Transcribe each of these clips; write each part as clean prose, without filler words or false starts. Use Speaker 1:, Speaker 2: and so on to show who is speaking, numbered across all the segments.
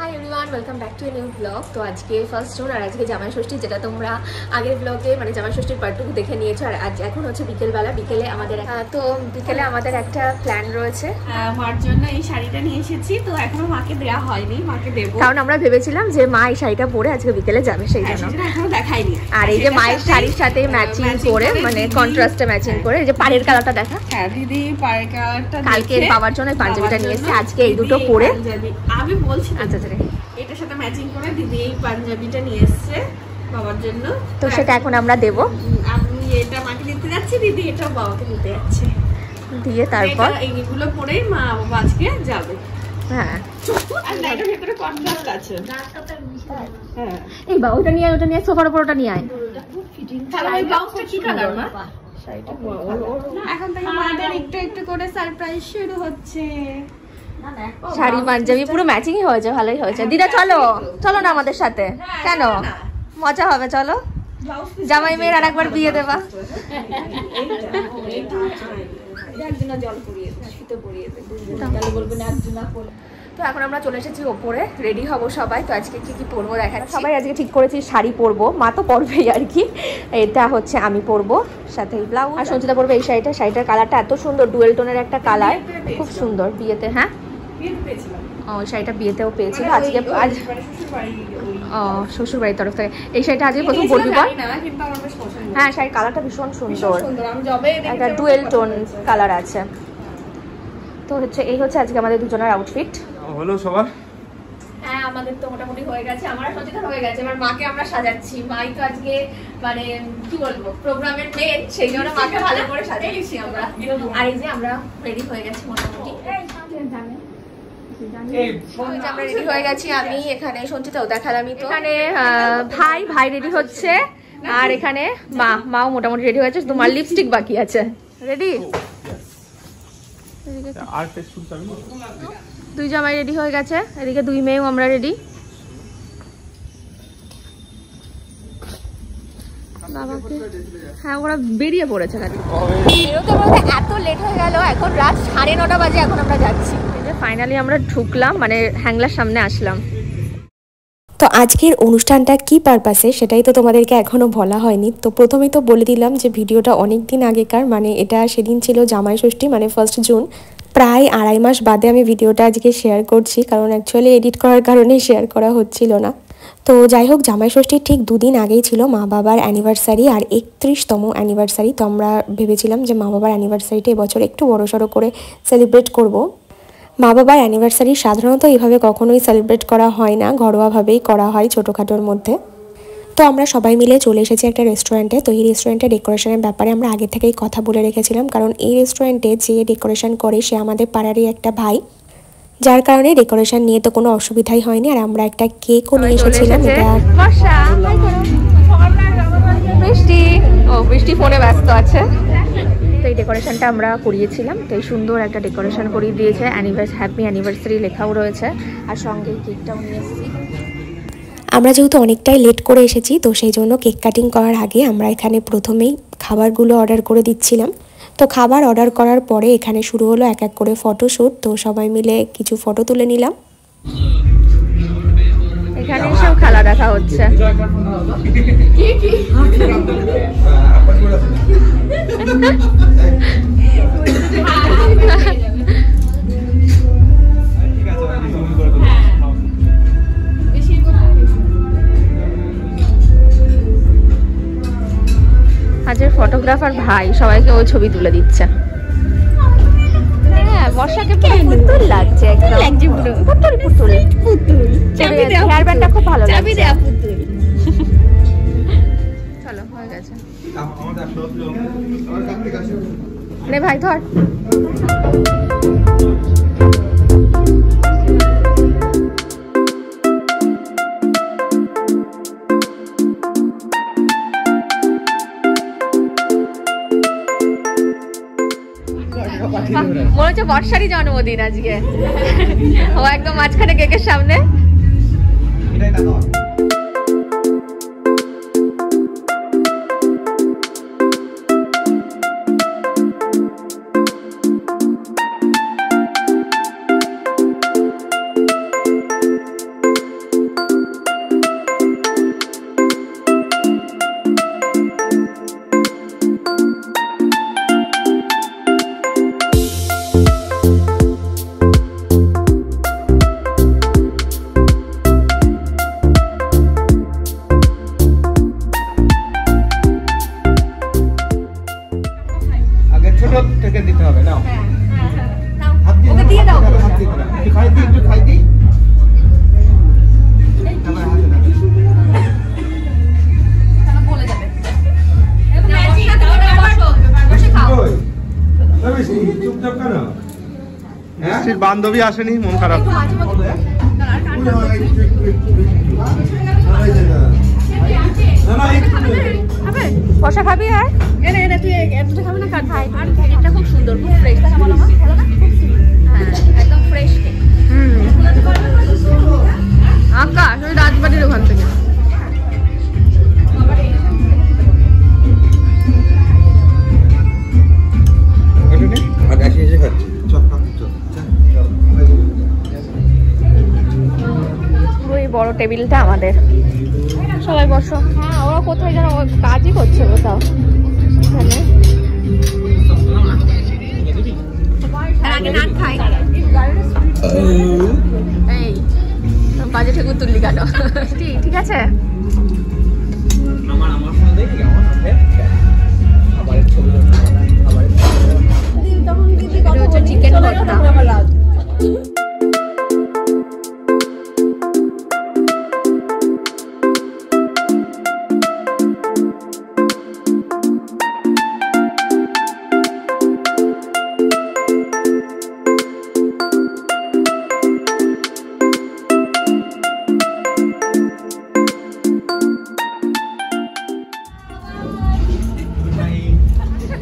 Speaker 1: Hi everyone, welcome back to a new blog. তো আজকে first June আর আজকে জামাই ষষ্ঠী, যেটা তোমরা আগের ব্লগে মানে জামাই ষষ্ঠীর পার্টটুকু দেখে নিয়েছো। আর আজ এখন হচ্ছে বিকেলবেলা, বিকেলে আমাদের একটা প্ল্যান রয়েছে।
Speaker 2: মার জন্য এই শাড়িটা নিয়ে এসেছি, তো এখনো মাকে দেওয়া হয়নি, মাকে দেবো।
Speaker 1: কারণ আমরা ভেবেছিলাম যে মা এই শাড়িটা পরে আজকে বিকেলে যাবে, সেই জন্য
Speaker 2: এখনো দেখাইনি।
Speaker 1: আর এই যে মায়ের শাড়ির সাথে ম্যাচিং করে মানে কন্ট্রাস্টে ম্যাচিং করে এই যে পাড়ের কালারটা দেখা।
Speaker 2: হ্যাঁ দিদি পাড়ের কালারটা
Speaker 1: কালকে পাওয়ার জন্য পাঞ্জাবিটা নিয়েছে, আজকে এই দুটো পরে
Speaker 2: আমি বলছি।
Speaker 1: আচ্ছা
Speaker 2: এটার সাথে ম্যাচিং করে দিদি এই পাঞ্জাবিটা নিয়ে এসেছে বাবার জন্য,
Speaker 1: তো সেটা এখন আমরা দেবো।
Speaker 2: আমি এটা মাকে দিতে যাচ্ছি, দিদি এটা বাবাকে দিতে যাচ্ছে, দিয়ে তারপর এইগুলো পরেই মা বাবা আজকে যাবে। হ্যাঁ আর ভিতরে কন্ট্রাস্ট আছে। হ্যাঁ
Speaker 1: এই বা ওটা নিয়ে সোফার উপর ওটা নিয়ে আয়।
Speaker 2: তাহলে ওই ব্লাউজটা কি কালার মা? এখন থেকে আমাদের একটু একটু করে সারপ্রাইজ শুরু হচ্ছে।
Speaker 1: শাড়ি পাঞ্জাবি পুরো ম্যাচিংই হয়েছে, ভালোই হয়েছে। দিদা চলো চলো না আমাদের সাথে, কেন মজা হবে, চলো জামাই মেয়ের আর একবার বিয়ে দেবা। তো এখন আমরা চলে এসেছি ওপরে, রেডি হব সবাই। তো আজকে কি কি পরবো দেখা, সবাই আজকে ঠিক করেছি শাড়ি পরবো, মা তো পরবেই আর কি। এটা হচ্ছে আমি পরবো, সাথে ব্লাউজ, আর সঞ্চিতা পরবে এই শাড়িটার কালারটা এত সুন্দর, ডুয়েল টোনের একটা কালার, খুব সুন্দর। বিয়েতে হ্যাঁ ওই শাড়িটা বিয়েতেও পেয়েছিল, আজকে আজ শ্বশুর বাড়ির তরফ থেকে এই শাড়িটা আজকে প্রথম পরবি বল। হ্যাঁ শাড়ির কালারটা ভীষণ সুন্দর, একটা ডুয়েল টোন কালার আছে। তো হচ্ছে এই হচ্ছে আজকে আমাদের দুজনের আউটফিট
Speaker 3: হলো সবার।
Speaker 1: হ্যাঁ আমাদের তো মোটামুটি হয়ে গেছে, আমার সচেতন হয়ে গেছে। এবার মাকে আমরা সাজাচ্ছি, মাই তো আজকে মানে কি বলবো প্রোগ্রামের মেন, সেই জন্য মাকে ভালো করে সাজিয়েছি আমরা। আর এই যে আমরা রেডি হয়ে গেছি মোটামুটি, আমরা রেডি হয়ে গেছি। আমি এখানে সঞ্চিতাও দেখালামই তো, এখানে ভাই রেডি হচ্ছে, আর এখানে মাও মোটামুটি রেডি হয়েছে, তোমার লিপস্টিক বাকি আছে। রেডি দুই জামাই রেডি হয়ে গেছে, এদিকে দুই মেয়েও আমরা রেডি। হ্যাঁ ওরা বেরিয়ে পড়েছে, বেরোতে বেরোতে এত লেট হয়ে গেল, এখন রাত 9:30 বাজে, এখন আমরা যাচ্ছি। ফাইনালি আমরা ঢুকলাম, মানে হ্যাংলার সামনে আসলাম।
Speaker 4: তো আজকের অনুষ্ঠানটা কি পারপাসে সেটাই তো তোমাদেরকে এখনও বলা হয়নি। তো প্রথমেই তো বলে দিলাম যে ভিডিওটা অনেক দিন আগেকার, মানে এটা সেদিন ছিল জামাই ষষ্ঠী, মানে 1 জুন। প্রায় 2.5 মাস বাদে আমি ভিডিওটা আজকে শেয়ার করছি, কারণ অ্যাকচুয়ালি এডিট করার কারণেই শেয়ার করা হচ্ছিল না। তো যাই হোক, জামাই ষষ্ঠীর ঠিক 2 দিন আগেই ছিল মা বাবার অ্যানিভার্সারি, আর 31তম অ্যানিভার্সারি। তো আমরা ভেবেছিলাম যে মা বাবার অ্যানিভার্সারিটা এবছর একটু বড়সড় করে সেলিব্রেট করব। মা বাবার অ্যানিভার্সারি সাধারণত এইভাবে কখনোই সেলিব্রেট করা হয় না, ঘরোয়াভাবেই করা হয় ছোটোখাটোর মধ্যে। তো আমরা সবাই মিলে চলে এসেছি একটা রেস্টুরেন্টে। তো এই রেস্টুরেন্টের ডেকোরেশনের ব্যাপারে আমরা আগে থেকেই কথা বলে রেখেছিলাম, কারণ এই রেস্টুরেন্টে যে ডেকোরেশন করে সে আমাদের পাড়ারই একটা ভাই, যার কারণে ডেকোরেশন নিয়ে তো কোনো অসুবিধাই হয়নি। আর আমরা একটা কেকও নিয়ে এসেছিলাম।
Speaker 1: বৃষ্টি ফোনে ব্যস্ত আছে। তো এই ডেকোরেশনটা আমরা করিয়েছিলাম, তো এই সুন্দর একটা ডেকোরেশন করিয়ে দিয়েছে, হ্যাপি অ্যানিভার্সারি লেখাও রয়েছে, আর সঙ্গে কেকটাও নিয়ে এসেছি।
Speaker 4: আমরা যেহেতু অনেকটাই লেট করে এসেছি, তো সেই জন্য কেক কাটিং করার আগে আমরা এখানে প্রথমেই খাবারগুলো অর্ডার করে দিচ্ছিলাম। তো খাবার অর্ডার করার পরে এখানে শুরু হলো এক এক করে ফটোশ্যুট। তো সবাই মিলে কিছু ফটো তুলে নিলাম।
Speaker 1: এখানে সব খেলা দেখা হচ্ছে। আজের ফটোগ্রাফার ভাই সবাইকে ওই ছবি তুলে দিচ্ছে। হ্যাঁ বর্ষাকে পুতুল লাগছে, একদম লাগছে পুরো পুতুল। হেয়ার ব্যান্ডটা খুব ভালো লাগছে। চলো হয়ে গেছে, নে ভাই ধর। মনে হচ্ছে বর্ষারই জন্মদিন আজকে, ও একদম মাঝখানে কেকের সামনে।
Speaker 3: মাসির বান্ধবী আসেনি, মন খারাপ।
Speaker 1: কষা খাবি? আর
Speaker 2: তুই একটা খাবি না? কাট ভাই।
Speaker 1: আর এটা খুব সুন্দর, খুব ফ্রেশ। বলো মা, ভালো না? হ্যাঁ, একদম ফ্রেশ কেক।
Speaker 2: আকাশ ওই রাজবাড়ির ওখান থেকে।
Speaker 1: পুরো এই বড় টেবিলটা আমাদের, সবাই বসো। হ্যাঁ, ওরা কোথায় যেন কাজই করছে কোথাও এখানে।
Speaker 2: আগে নান খাই।
Speaker 1: এই বাজে ঠেকুর তুললি কেন? ঠিক আছে। চিকেন ভর্তা।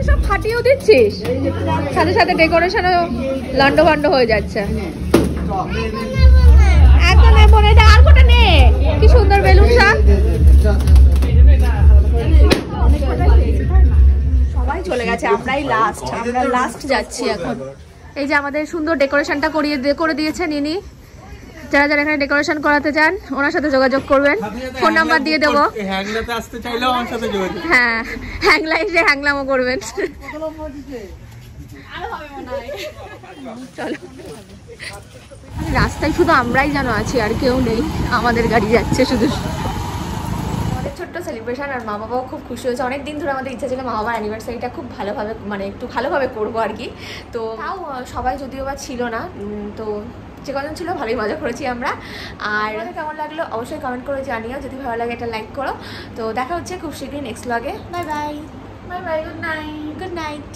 Speaker 1: সব ফাটিয়েও দিচ্ছিস, সাথে সাথে ডেকোরেশনও লান্ড ভান্ড হয়ে যাচ্ছে। একদম এমন, এটা আর কোটা নে, কি সুন্দর বেলুন শাক। সবাই চলে গেছে, আমরাই লাস্ট, আমরা লাস্ট যাচ্ছি এখন। এই যে আমাদের সুন্দর ডেকোরেশনটা করে দিয়েছে নিনি। যারা যারা এখানে ডেকোরেশন করাতে চান ওনার সাথে যোগাযোগ করবেন, ফোন নাম্বার দিয়ে দেবো।
Speaker 3: হ্যাংলাতে আসতে চাইলেও আমার সাথে যোগাযোগ।
Speaker 1: হ্যাঁ, হ্যাংলা এসে হ্যাংলামও করবেন। চলো, রাস্তায় শুধু আমরাই যেন আছি, আর কেউ নেই, আমাদের গাড়ি যাচ্ছে শুধু। আমাদের ছোট্ট সেলিব্রেশন, আর মা বাবাও খুব খুশি হয়েছে। অনেক দিন ধরে আমাদের ইচ্ছা ছিল মা বাবার অ্যানিভার্সারিটা খুব ভালোভাবে, মানে একটু ভালোভাবে করবো আর কি। তো তাও সবাই যদিও বা ছিল না, তো যে কজন ছিল ভালোই মজা করেছি আমরা। আর কেমন লাগলো অবশ্যই কমেন্ট করে জানিও, যদি ভালো লাগে এটা লাইক করো। তো দেখা হচ্ছে খুব শীঘ্রই নেক্সট ব্লগে। Bye bye, bye bye, good night, good night.